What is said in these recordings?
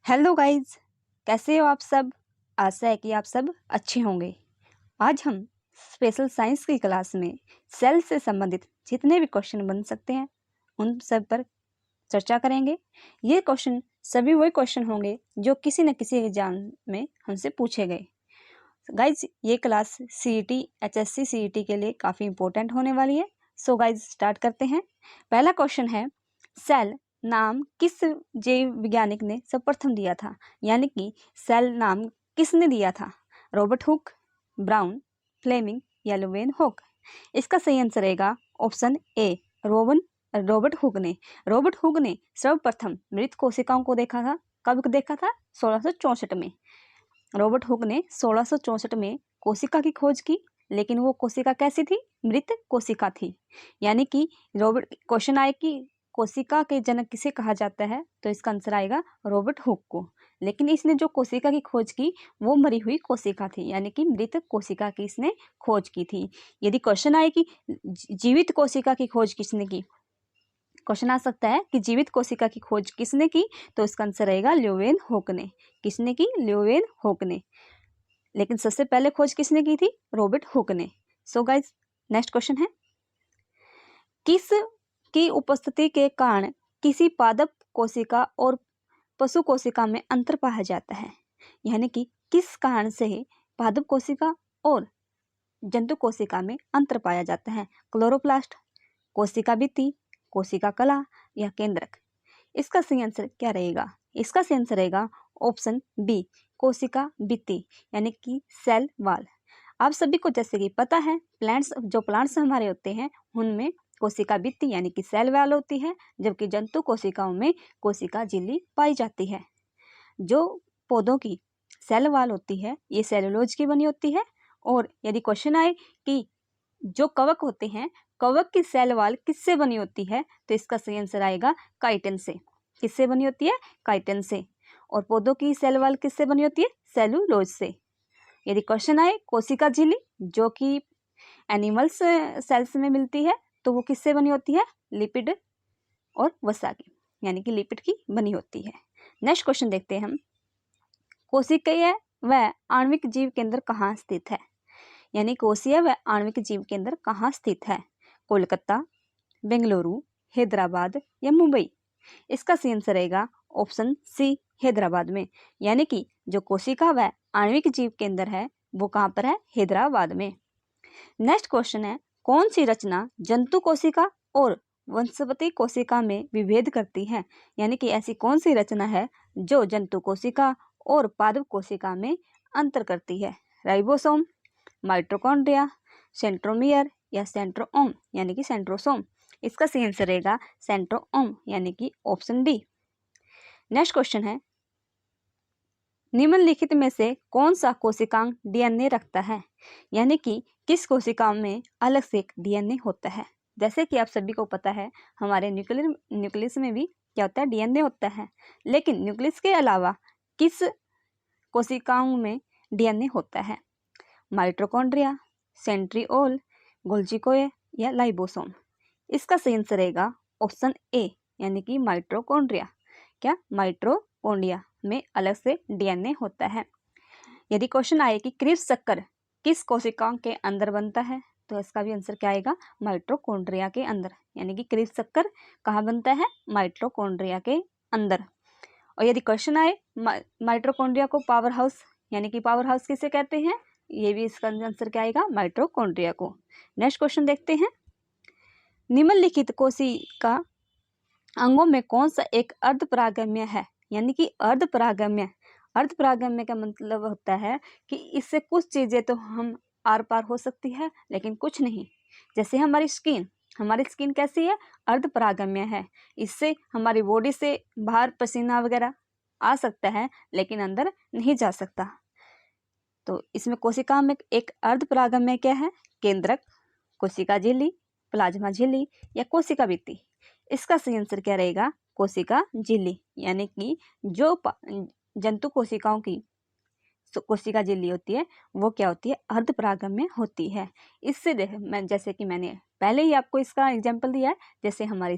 Hello guys, कैसे हो आप सब। आशा है कि आप सब अच्छे होंगे। आज हम स्पेशल साइंस की क्लास में सेल से संबंधित जितने भी क्वेश्चन बन सकते हैं उन सब पर चर्चा करेंगे। ये क्वेश्चन सभी वही क्वेश्चन होंगे जो किसी न किसी एग्जाम में हमसे पूछे गए। गाइज, ये क्लास सीईटी एचएससी सीईटी के लिए काफ़ी इंपॉर्टेंट होने वाली है। सो गाइज, स्टार्ट करते हैं। पहला क्वेश्चन है, सेल नाम किस जैव वैज्ञानिक ने सर्वप्रथम दिया था? यानी कि सेल नाम किसने दिया था? रॉबर्ट हुक, ब्राउन, फ्लेमिंग या लुवेन हुक? इसका सही आंसर रहेगा ऑप्शन ए, रॉबर्ट हुक ने। रॉबर्ट हुक ने सर्वप्रथम मृत कोशिकाओं को देखा था। कब देखा था? 1664 में। रॉबर्ट हुक ने 1664 में कोशिका की खोज की, लेकिन वो कोशिका कैसी थी? मृत कोशिका थी। यानी कि क्वेश्चन आए कि कोशिका के जनक किसे कहा जाता है, तो इसका आंसर आएगा रॉबर्ट हुक को। लेकिन इसने जो कोशिका की खोज की वो मरी हुई कोशिका थी, यानी कि मृत कोशिका की इसने खोज की थी। यदि क्वेश्चन आए कि जीवित कोशिका की खोज किसने की, क्वेश्चन आ सकता है कि जीवित कोशिका की खोज किसने की, तो इसका आंसर रहेगा ल्यूवेन हुक ने। किसने की? ल्यूवेन हुक ने। लेकिन सबसे पहले खोज किसने की थी? रॉबर्ट हुक ने। सो गाइस, नेक्स्ट क्वेश्चन है, किस की उपस्थिति के कारण किसी पादप कोशिका और पशु कोशिका में अंतर पाया जाता है? यानी कि किस कारण से पादप कोशिका और जंतु कोशिका में अंतर पाया जाता है? क्लोरोप्लास्ट, कोशिका भित्ति, कोशिका कला या केंद्रक? इसका सही आंसर क्या रहेगा? इसका सही आंसर रहेगा ऑप्शन बी, कोशिका भित्ति, यानी कि सेल वॉल। आप सभी को जैसे कि पता है, प्लांट्स हमारे होते हैं उनमें कोशिका भित्ति यानी कि सेल वॉल होती है, जबकि जंतु कोशिकाओं में कोशिका झिल्ली पाई जाती है। जो पौधों की सेल वॉल होती है ये सेलुलोज की बनी होती है। और यदि क्वेश्चन आए कि जो कवक होते हैं, कवक की सेल वॉल किससे बनी होती है, तो इसका सही आंसर आएगा काइटिन से। किससे बनी होती है? काइटिन से। और पौधों की सेल वॉल किससे बनी होती है? सेलुलोज से। यदि क्वेश्चन आए कोशिका झिल्ली जो कि एनिमल्स सेल्स में मिलती है, तो वो किससे बनी होती है? लिपिड और वसा की, यानी कि लिपिड की बनी होती है। नेक्स्ट क्वेश्चन देखते हैं हम, कोशिकीय व आणविक जीव केंद्र कहाँ स्थित है? यानी कोशिकीय व आणविक जीव केंद्र कहाँ स्थित है? कोलकाता, बेंगलुरु, हैदराबाद या मुंबई? इसका सही आंसर रहेगा ऑप्शन सी, हैदराबाद में। यानी कि जो कोशिका व आणविक जीव केंद्र है वो कहाँ पर है? हैदराबाद में। नेक्स्ट क्वेश्चन है, कौन सी रचना जंतु कोशिका और वनस्पति कोशिका में विभेद करती है? यानी कि ऐसी कौन सी रचना है जो जंतु कोशिका और पादप कोशिका में अंतर करती है? राइबोसोम, माइटोकॉन्ड्रिया, सेंट्रोमियर या सेंट्रोओम यानी कि सेंट्रोसोम? इसका सही आंसर रहेगा सेंट्रोओम, यानी कि ऑप्शन डी। नेक्स्ट क्वेश्चन है, निम्नलिखित में से कौन सा कोशिकांग डीएनए रखता है? यानी कि किस कोशिका में अलग से एक डीएनए होता है? जैसे कि आप सभी को पता है, हमारे न्यूक्लियस में भी क्या होता है? डीएनए होता है। लेकिन न्यूक्लियस के अलावा किस कोशिकाओं में डीएनए होता है? माइटोकॉन्ड्रिया, सेंट्रिओल, गोल्जी या लाइबोसोम? इसका सही आंसर रहेगा ऑप्शन ए, यानी कि माइटोकॉन्ड्रिया। क्या? माइटोकॉन्ड्रिया में अलग से डीएनए होता है। यदि क्वेश्चन आए कि क्रिप्स चक्कर किस कोशिकाओं के अंदर बनता है, तो इसका भी आंसर क्या आएगा? माइटोकॉन्ड्रिया के अंदर। यानी कि क्रिप्स चक्कर कहाँ बनता है? माइटोकॉन्ड्रिया के अंदर। और यदि क्वेश्चन आए माइटोकॉन्ड्रिया को पावर हाउस, यानी कि पावर हाउस किसे कहते हैं, ये भी इसका आंसर क्या आएगा? माइटोकॉन्ड्रिया को। नेक्स्ट क्वेश्चन देखते हैं, निम्नलिखित कोशिका अंगों में कौन सा एक अर्धपरागम्य है? यानी कि अर्धपरागम्य का मतलब होता है कि इससे कुछ चीजें तो हम आर पार हो सकती है लेकिन कुछ नहीं। जैसे हमारी स्किन कैसी है? अर्धपरागम्य है। इससे हमारी बॉडी से बाहर पसीना वगैरह आ सकता है लेकिन अंदर नहीं जा सकता। तो इसमें कोशिका में एक अर्धपरागम्य क्या है? केंद्रक, कोशिका झिल्ली, प्लाज्मा झिल्ली या कोशिका भित्ति? इसका सही आंसर क्या रहेगा? कोशिका झिल्ली। यानी कि जो जंतु कोशिकाओं की कोशिका झिल्ली होती है वो क्या होती है? अर्धपरागम्य होती है। इससे जैसे कि मैंने पहले ही आपको इसका एग्जाम्पल दिया है, जैसे हमारी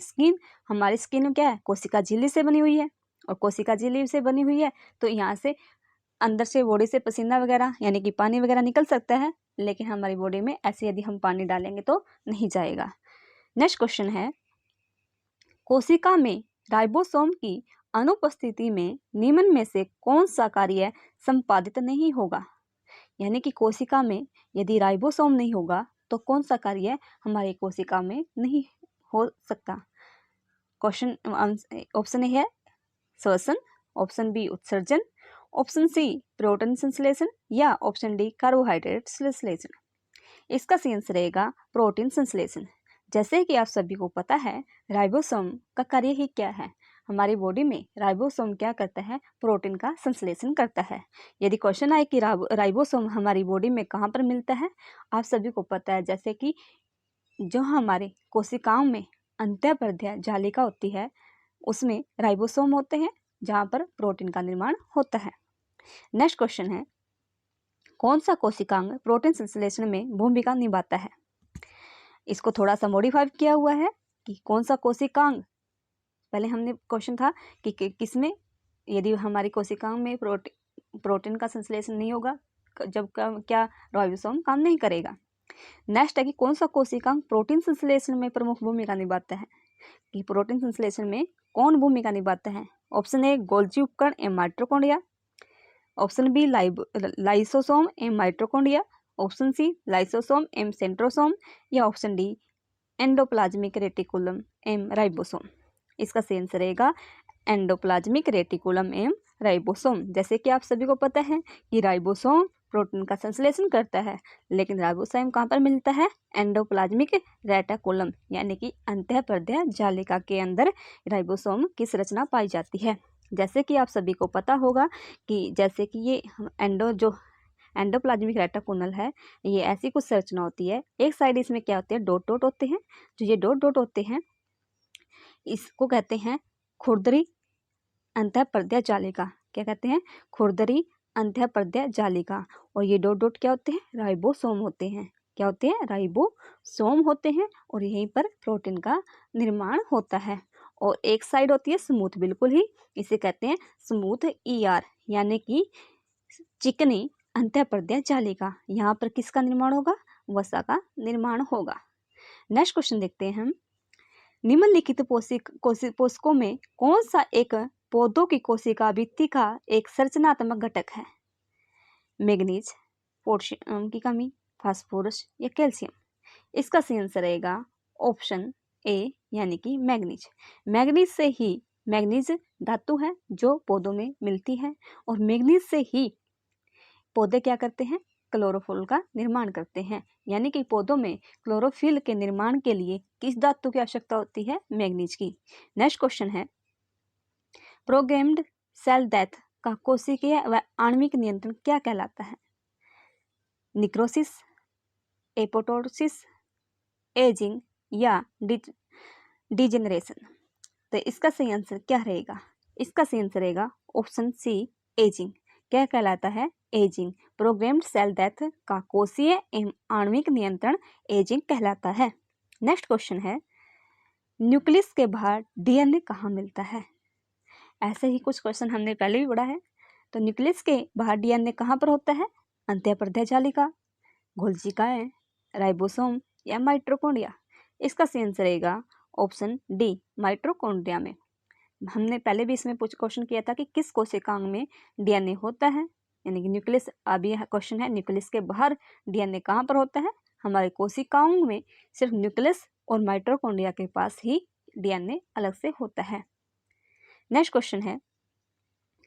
स्किन क्या है? कोशिका झिल्ली से बनी हुई है। और कोशिका झिल्ली से बनी हुई है, तो यहाँ से अंदर से बॉडी से पसीना वगैरह यानी कि पानी वगैरह निकल सकता है, लेकिन हमारी बॉडी में ऐसे यदि हम पानी डालेंगे तो नहीं जाएगा। नेक्स्ट क्वेश्चन है, कोशिका में राइबोसोम की अनुपस्थिति में निम्न में से कौन सा कार्य संपादित नहीं होगा? यानी कि कोशिका में यदि राइबोसोम नहीं होगा तो कौन सा कार्य हमारी कोशिका में नहीं हो सकता? क्वेश्चन ऑप्शन ए है श्वसन, ऑप्शन बी उत्सर्जन, ऑप्शन सी प्रोटीन संश्लेषण या ऑप्शन डी कार्बोहाइड्रेट संश्लेषण। इसका सही आंसर रहेगा प्रोटीन संश्लेषण। जैसे कि आप सभी को पता है राइबोसोम का कार्य ही क्या है, हमारी बॉडी में राइबोसोम क्या करता है, प्रोटीन का संश्लेषण करता है। यदि क्वेश्चन आए कि राइबोसोम हमारी बॉडी में कहाँ पर मिलता है, आप सभी को पता है जैसे कि जो हमारे कोशिकाओं में अंतःपर्दीय जालिका होती है उसमें राइबोसोम होते हैं जहाँ पर प्रोटीन का निर्माण होता है। नेक्स्ट क्वेश्चन है, कौन सा कोशिकांग प्रोटीन संश्लेषण में भूमिका निभाता है? इसको थोड़ा सा मॉडिफाई किया हुआ है कि कौन सा कोशिकांग, पहले हमने क्वेश्चन था कि किसमें यदि हमारी कोशिकाओं में प्रोटीन का संश्लेषण नहीं होगा जब क्या राइबोसोम काम नहीं करेगा। नेक्स्ट है कि कौन सा कोशिकांग प्रोटीन संश्लेषण में प्रमुख भूमिका निभाता है, कि प्रोटीन संश्लेषण में कौन भूमिका निभाता है? ऑप्शन ए गोल्जी उपकरण एवं माइटोकॉन्ड्रिया, ऑप्शन बी लाइसोसोम एवं माइटोकॉन्ड्रिया, ऑप्शन सी लाइसोसोम एवं सेंट्रोसोम या ऑप्शन डी एंडोप्लाज्मिक रेटिकुलम एवं राइबोसोम। इसका सही आंसर रहेगा एंडोप्लाज्मिक रेटिकुलम एवं राइबोसोम। जैसे कि आप सभी को पता है कि राइबोसोम प्रोटीन का संश्लेषण करता है, लेकिन राइबोसोम कहाँ पर मिलता है? एंडोप्लाज्मिक रेटिकुलम यानी कि अंतःपर्दीय जालिका के अंदर राइबोसोम की संरचना पाई जाती है। जैसे कि आप सभी को पता होगा कि जैसे कि ये एंडोप्लाज्मिक रेटिकुलम है, ये ऐसी कुछ संरचना होती है, एक साइड इसमें क्या होते हैं, डॉट डॉट होते हैं। जो ये डॉट डॉट होते हैं इसको कहते हैं खुरदरी अंतःपर्दीय जालिका। क्या कहते हैं? खुरदरी अंतःपर्दीय जालिका। और ये डॉट डॉट क्या होते हैं? राइबोसोम होते हैं। क्या होते हैं? राइबोसोम होते हैं और यहीं पर प्रोटीन का निर्माण होता है। और एक साइड होती है स्मूथ, बिल्कुल ही, इसे कहते हैं स्मूथ ER यानी कि चिकनी अंतःपर्दीय जालिका। यहाँ पर किसका निर्माण होगा? वसा का निर्माण होगा। नेक्स्ट क्वेश्चन देखते हैं हम, निम्नलिखित पोषकों में कौन सा एक पौधों की कोशिका भित्ति का एक संरचनात्मक घटक है? मैग्नीज, पोटेशियम की कमी, फास्फोरस या कैल्शियम। इसका सही आंसर रहेगा ऑप्शन ए यानी कि मैग्नीज। मैग्नीज धातु है जो पौधों में मिलती है और मैग्नीज से ही पौधे क्या करते हैं? क्लोरोफिल का निर्माण करते हैं। यानी कि पौधों में क्लोरोफिल के निर्माण के लिए किस धातु की आवश्यकता होती है? मैग्नीज की। नेक्स्ट क्वेश्चन है, प्रोग्राम्ड सेल डेथ का कोशिकीय व आणविक नियंत्रण क्या कहलाता है? निक्रोसिस, एपोप्टोसिस, एजिंग या डिजेनरेशन। तो इसका सही आंसर क्या रहेगा? इसका सही आंसर रहेगा ऑप्शन सी एजिंग। क्या कहलाता है? एजिंग। प्रोग्राम्ड सेल डेथ का कोशीय एवं आणविक नियंत्रण एजिंग कहलाता है। नेक्स्ट क्वेश्चन है, न्यूक्लियस के बाहर DNA कहाँ मिलता है? ऐसे ही कुछ क्वेश्चन हमने पहले भी पढ़ा है। तो न्यूक्लियस के बाहर DNA कहाँ पर होता है? अंतःपर्दीय जालिका, गोल्जिकाएं, राइबोसोम या माइटोकॉन्ड्रिया। इसका सही आंसर रहेगा ऑप्शन डी माइटोकॉन्ड्रिया में। हमने पहले भी इसमें कुछ क्वेश्चन किया था कि किस कोशिकांग में DNA होता है, यानी कि न्यूक्लियस। अभी क्वेश्चन है न्यूक्लियस के बाहर DNA कहाँ पर होता है? हमारे कोशिकाओं में सिर्फ न्यूक्लियस और माइटोकॉन्ड्रिया के पास ही DNA अलग से होता है। नेक्स्ट क्वेश्चन है,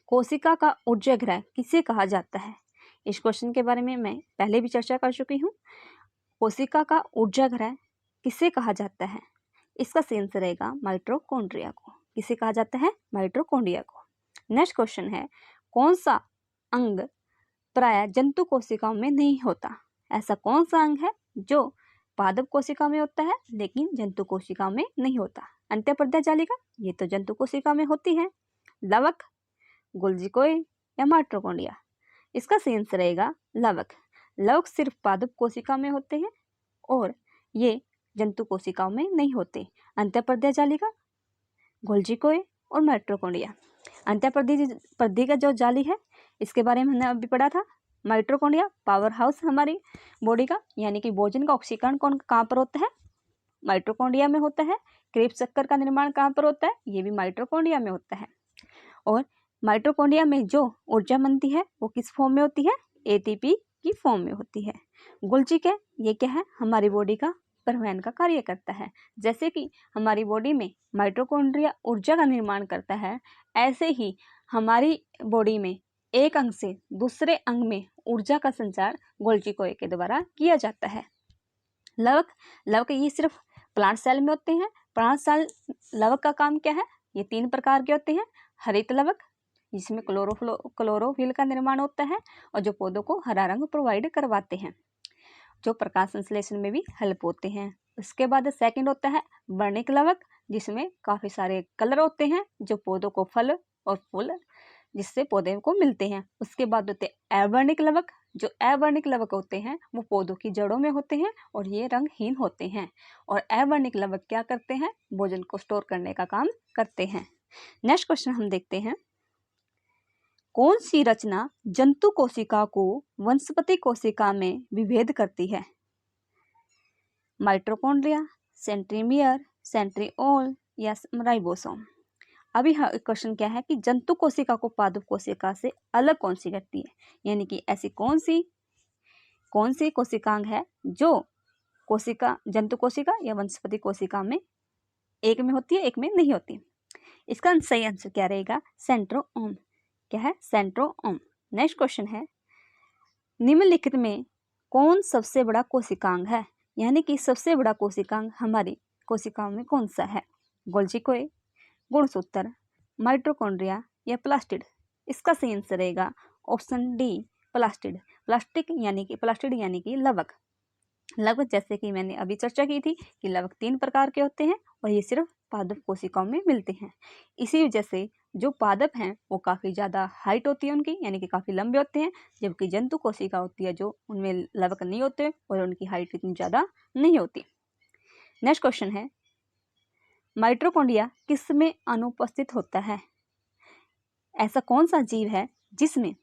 कोशिका का ऊर्जागृह किसे कहा जाता है? इस क्वेश्चन के बारे में मैं पहले भी चर्चा कर चुकी हूँ। कोशिका का ऊर्जागृह किसे कहा जाता है? इसका सही आंसर रहेगा माइटोकॉन्ड्रिया को। किसे कहा जाता है? माइटोकॉन्ड्रिया को। नेक्स्ट क्वेश्चन है, कौन सा अंग प्राय जंतु कोशिकाओं में नहीं होता? ऐसा कौन सा अंग है जो पादप कोशिका में होता है लेकिन जंतु कोशिका में नहीं होता? अंतःपर्दीय जालिका, ये तो जंतु कोशिका में होती है। लवक, गोल्जी या माइटोकॉन्ड्रिया। इसका सही आंसर रहेगा लवक। लवक सिर्फ पादप कोशिका में होते हैं और ये जंतु कोशिकाओं में नहीं होते। अंतःपर्दीय जालिका, गोल्जी और माइटोकॉन्ड्रिया। अंतःपरधी का जो जाली है इसके बारे में हमने अभी पढ़ा था। माइटोकॉन्ड्रिया पावर हाउस हमारी बॉडी का, यानी कि भोजन का ऑक्सीकरण कहाँ पर होता है? माइटोकॉन्ड्रिया में होता है। क्रेब्स शक्कर का निर्माण कहाँ पर होता है? ये भी माइटोकॉन्ड्रिया में होता है। और माइटोकॉन्ड्रिया में जो ऊर्जा बनती है वो किस फॉर्म में होती है? एटीपी की फॉर्म में होती है। गोल्गी क्या? ये क्या है? हमारी बॉडी का परिवहन का कार्य करता है। जैसे कि हमारी बॉडी में माइटोकॉन्ड्रिया ऊर्जा का निर्माण करता है, ऐसे ही हमारी बॉडी में एक अंग से दूसरे अंग में ऊर्जा का संचार गोल्गी कोए के द्वारा किया जाता है। लवक ये सिर्फ प्लांट सेल में होते हैं। प्लांट सेल लवक का काम क्या है? ये 3 प्रकार के होते हैं। हरित लवक, जिसमें क्लोरोफिल का निर्माण होता है और जो पौधों को हरा रंग प्रोवाइड करवाते हैं, जो प्रकाश संश्लेषण में भी हेल्प होते हैं। उसके बाद सेकंड होता है वर्णिक लवक, जिसमें काफ़ी सारे कलर होते हैं जो पौधों को फल और फूल जिससे पौधे को मिलते हैं। उसके बाद होते हैं अवर्णिक लवक। जो अवर्णिक लवक होते हैं वो पौधों की जड़ों में होते हैं और ये रंगहीन होते हैं। और अवर्णिक लवक क्या करते हैं? भोजन को स्टोर करने का काम करते हैं। नेक्स्ट क्वेश्चन हम देखते हैं, कौन सी रचना जंतु कोशिका को वनस्पति कोशिका में विभेद करती है? माइटोकॉन्ड्रिया, सेंट्रीमियर, सेंट्रिओल या राइबोसोम। अभी क्वेश्चन क्या है कि जंतु कोशिका को पादप कोशिका से अलग कौन सी करती है, यानी कि ऐसी कौन सी कोशिकांग है जो जंतु कोशिका या वनस्पति कोशिका में एक में होती है, एक में नहीं होती। इसका सही आंसर क्या रहेगा? सेंट्रोओम। क्या है? सेंट्रोओम। नेक्स्ट क्वेश्चन है, निम्नलिखित में कौन सबसे बड़ा कोशिकांग है, यानी कि सबसे बड़ा कोशिकांग हमारी कोशिकाओं में कौन सा है? गोल्गी कोए, गुणसूत्र, माइटोकॉन्ड्रिया या प्लास्टिड? इसका सही आंसर रहेगा ऑप्शन डी, प्लास्टिड। प्लास्टिड यानी कि लवक। जैसे कि मैंने अभी चर्चा की थी कि लवक 3 प्रकार के होते हैं और ये सिर्फ पादप कोशिकाओं में मिलते हैं। इसी वजह से जो पादप हैं वो काफ़ी ज़्यादा हाइट होती है उनकी, यानी कि काफ़ी लंबे होते हैं, जबकि जंतु कोशिका होती है जो उनमें लवक नहीं होते और उनकी हाइट इतनी ज़्यादा नहीं होती। नेक्स्ट क्वेश्चन है, माइटोकॉन्ड्रिया किस में अनुपस्थित होता है? ऐसा कौन सा जीव है जिसमें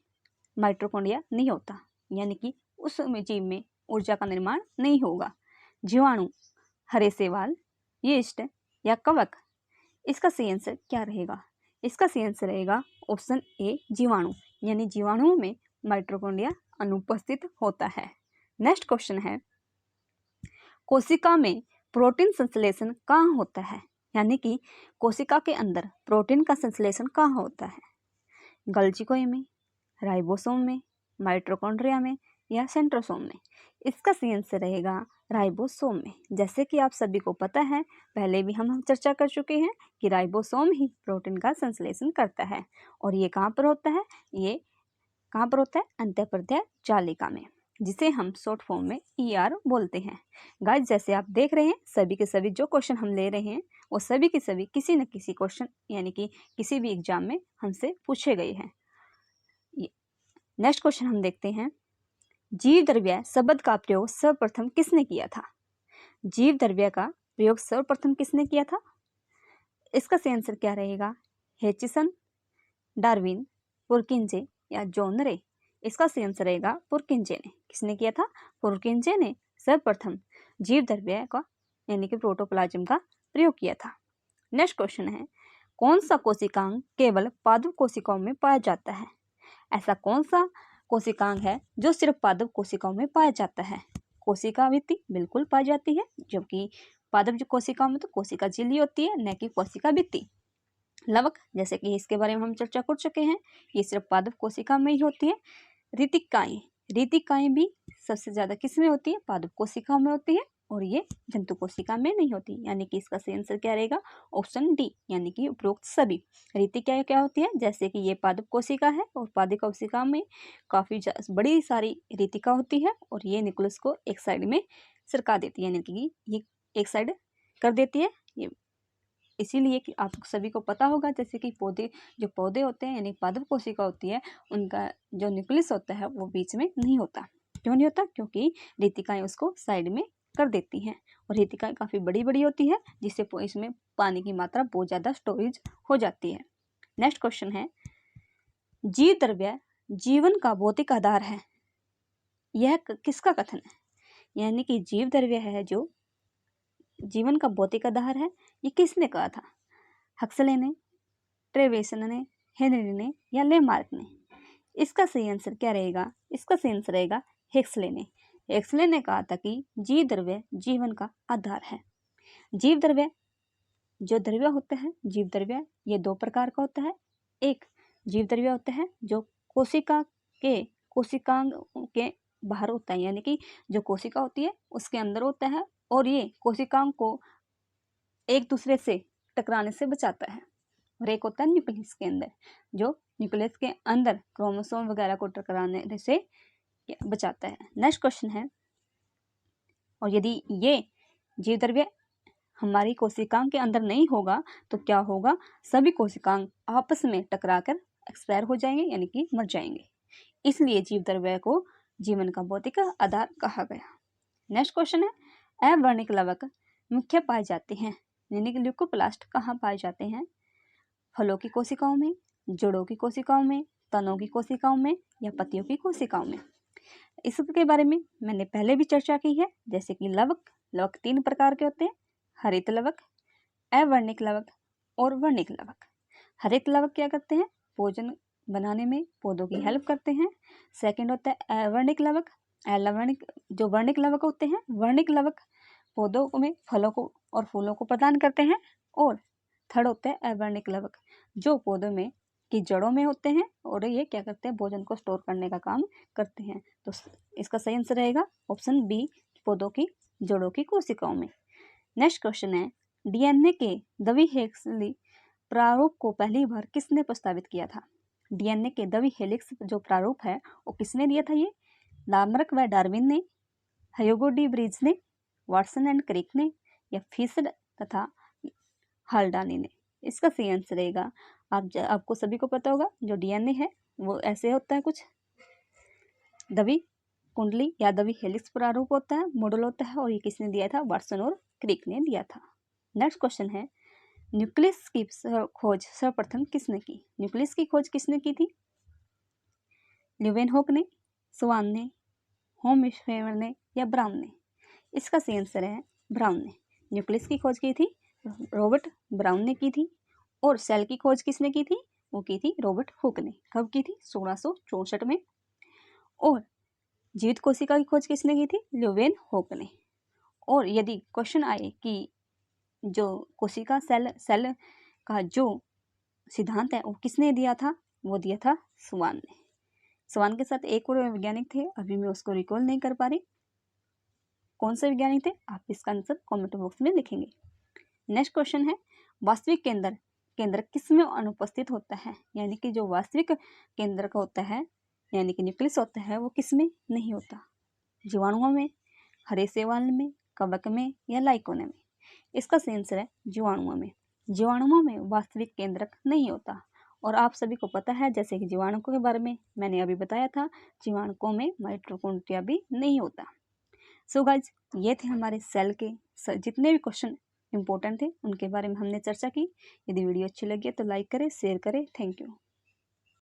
माइटोकॉन्ड्रिया नहीं होता, यानी कि उस जीव में ऊर्जा का निर्माण नहीं होगा? जीवाणु, हरे शैवाल, यीस्ट या कवक? इसका सही आंसर क्या रहेगा? इसका सही आंसर रहेगा ऑप्शन ए, जीवाणु। यानी जीवाणुओं में माइटोकॉन्ड्रिया अनुपस्थित होता है। नेक्स्ट क्वेश्चन है, कोशिका में प्रोटीन संश्लेषण कहाँ होता है, यानी कि कोशिका के अंदर प्रोटीन का संश्लेषण कहाँ होता है? गोल्गी कोए में, राइबोसोम में, माइटोकॉन्ड्रिया में या सेंट्रोसोम में? इसका सही आंसर रहेगा राइबोसोम में। जैसे कि आप सभी को पता है, पहले भी हम चर्चा कर चुके हैं कि राइबोसोम ही प्रोटीन का संश्लेषण करता है और ये कहाँ पर होता है? ये कहाँ पर होता है? अंतःपरधीय जालिका में, जिसे हम शॉर्ट फॉर्म में ER बोलते हैं। गाइस, जैसे आप देख रहे हैं सभी के सभी जो क्वेश्चन हम ले रहे हैं वो सभी के सभी किसी न किसी क्वेश्चन यानी कि किसी भी एग्जाम में हमसे पूछे गए हैं। नेक्स्ट क्वेश्चन हम देखते हैं, जीव द्रव्य शब्द का प्रयोग सर्वप्रथम किसने किया था? जीव द्रव्य का प्रयोग सर्वप्रथम किसने किया था? इसका सही आंसर क्या रहेगा? हेचिसन, डार्विन, पुरकिंजे या जॉन रे? इसका सही आंसर रहेगा पुरकिंजे ने। किसने किया था? पुरकिंजे ने सर्वप्रथम जीव द्रव्य का यानी कि प्रोटोप्लाज्म का प्रयोग किया था। नेक्स्ट क्वेश्चन है, कौन सा कोशिकांग केवल पादप कोशिकाओं में पाया जाता है? ऐसा कौन सा कोशिकांग है जो सिर्फ पादप कोशिकाओं में पाया जाता है? कोशिका भित्ति बिल्कुल पाई जाती है, जबकि पादप जो कोशिकाओं में तो कोशिका झिल्ली होती है, न कि कोशिका भित्ति। लवक, जैसे कि इसके बारे में हम चर्चा कर चुके हैं, ये सिर्फ पादप कोशिका में ही होती है। रीतिकाएं भी सबसे ज्यादा किस में होती है? पादप कोशिकाओं में होती है और ये जंतु कोशिका में नहीं होती, यानी कि इसका सही आंसर क्या रहेगा? ऑप्शन डी, यानी कि उपरोक्त सभी। रीतिकाएं क्या होती है? जैसे कि ये पादप कोशिका है और पादप कोशिका में काफी बड़ी सारी रीतिका होती है और ये न्यूक्लियस को एक साइड में सरका देती है, यानी कि ये एक साइड कर देती है। ये इसीलिए कि आप सभी को पता होगा, जैसे कि पौधे होते हैं यानी पादप कोशिका होती है, उनका जो न्यूक्लियस होता है वो बीच में नहीं होता। क्यों नहीं होता? क्योंकि रीतिकाएं उसको साइड में कर देती हैं और रीतिकाएं काफ़ी बड़ी बड़ी होती है, जिससे इसमें पानी की मात्रा बहुत ज़्यादा स्टोरेज हो जाती है। नेक्स्ट क्वेश्चन है, जीव द्रव्य जीवन का भौतिक आधार है, यह किसका कथन है? यानी कि जीव द्रव्य है जो जीवन का भौतिक आधार है, ये किसने कहा था? हक्सले ने, ट्रेवेसन ने, हेनरी ने या लेमार्क ने? इसका सही आंसर क्या रहेगा? इसका सही आंसर रहेगा हेक्सले ने। हेक्सले ने कहा था कि जीव द्रव्य जीवन का आधार है। जीव द्रव्य जो द्रव्य होते हैं, जीव द्रव्य ये दो प्रकार का होता है। एक जीव द्रव्य होता है जो कोशिकांग के बाहर होता है, यानी कि जो कोशिका होती है उसके अंदर होता है, और ये कोशिकाओं को एक दूसरे से टकराने से बचाता है। और एक होता है न्यूक्लियस के अंदर, जो न्यूक्लियस के अंदर क्रोमोसोम वगैरह को टकराने से बचाता है। नेक्स्ट क्वेश्चन है, और यदि ये जीव द्रव्य हमारी कोशिकाओं के अंदर नहीं होगा तो क्या होगा? सभी कोशिकाएं आपस में टकराकर एक्सपायर हो जाएंगे, यानी कि मर जाएंगे। इसलिए जीव द्रव्य को जीवन का भौतिक आधार कहा गया। नेक्स्ट क्वेश्चन है, अवर्णिक लवक मुख्य पाए जाते हैं, यानी कि ल्यूकोप्लास्ट कहाँ पाए जाते हैं? फलों की कोशिकाओं में, जड़ों की कोशिकाओं में, तनों की कोशिकाओं में या पत्तियों की कोशिकाओं में? इसके बारे में मैंने पहले भी चर्चा की है। जैसे कि लवक 3 प्रकार के होते हैं, हरित लवक, अवर्णिक लवक और वर्णिक लवक। हरित लवक क्या करते हैं? भोजन बनाने में पौधों की हेल्प करते हैं। सेकंड होता है अवर्णिक लवक। जो वर्णिक लवक होते हैं, वर्णिक लवक पौधों में फलों को और फूलों को प्रदान करते हैं। और थर्ड होता है अवर्णिक लवक, जो पौधों में की जड़ों में होते हैं और ये क्या करते हैं? भोजन को स्टोर करने का काम करते हैं। तो इसका सही आंसर रहेगा ऑप्शन बी, पौधों की जड़ों की कोशिकाओं में। नेक्स्ट क्वेश्चन है, डीएनए के द्वि हेलिक्स प्रारूप को पहली बार किसने प्रस्तावित किया था? डीएनए के द्वि हेलिक्स जो प्रारूप है वो किसने दिया था? ये लामर्क व डार्विन ने, ह्यूगो डी ब्रिज ने, वाटसन एंड क्रिक ने या फिशर तथा हाल्डानी ने? इसका सही आंसर रहेगा, आपको सभी को पता होगा, जो डीएनए है वो ऐसे होता है, कुछ द्वि कुंडली या द्वि हेलिक्स प्रारूप होता है, मॉडल होता है, और ये किसने दिया था? वाटसन और क्रिक ने दिया था। नेक्स्ट क्वेश्चन है, न्यूक्लियस की खोज सर्वप्रथम किसने की? न्यूक्लियस की खोज किसने की थी? ल्यूवेनहोक ने, स्वान ने, होमस्फेयर ने या ब्राउन ने? इसका सही आंसर है ब्राउन ने। न्यूक्लियस की खोज की थी रॉबर्ट ब्राउन ने की थी, और सेल की खोज किसने की थी? वो की थी रॉबर्ट हुक ने। कब की थी? 1664 में। और जीवित कोशिका की खोज किसने की थी? ल्यूवेनहोक ने। और यदि क्वेश्चन आए कि जो कोशिका सेल का जो सिद्धांत है वो किसने दिया था? वो दिया था स्वान ने। स्वान के साथ एक और वैज्ञानिक थे, अभी मैं उसको रिकॉल नहीं कर पा रही, कौन से वैज्ञानिक थे? आप इसका आंसर कमेंट बॉक्स में लिखेंगे। नेक्स्ट क्वेश्चन है, वास्तविक केंद्र किस में अनुपस्थित होता है? यानी कि जो वास्तविक केंद्र का होता है, यानी कि न्यूक्लियस होता है, वो किस में नहीं होता? जीवाणुओं में, हरे शैवाल में, कवक में या लाइकोने में? इसका सही आंसर है जीवाणुओं में। जीवाणुओं में वास्तविक केंद्रक नहीं होता। और आप सभी को पता है, जैसे कि जीवाणुओं के बारे में मैंने अभी बताया था, जीवाणुओं में माइटोकॉन्ड्रिया भी नहीं होता। सो गाइज, ये थे हमारे सेल के जितने भी क्वेश्चन इंपॉर्टेंट थे उनके बारे में हमने चर्चा की। यदि वीडियो अच्छी लगी तो लाइक करें, शेयर करें। Thank you.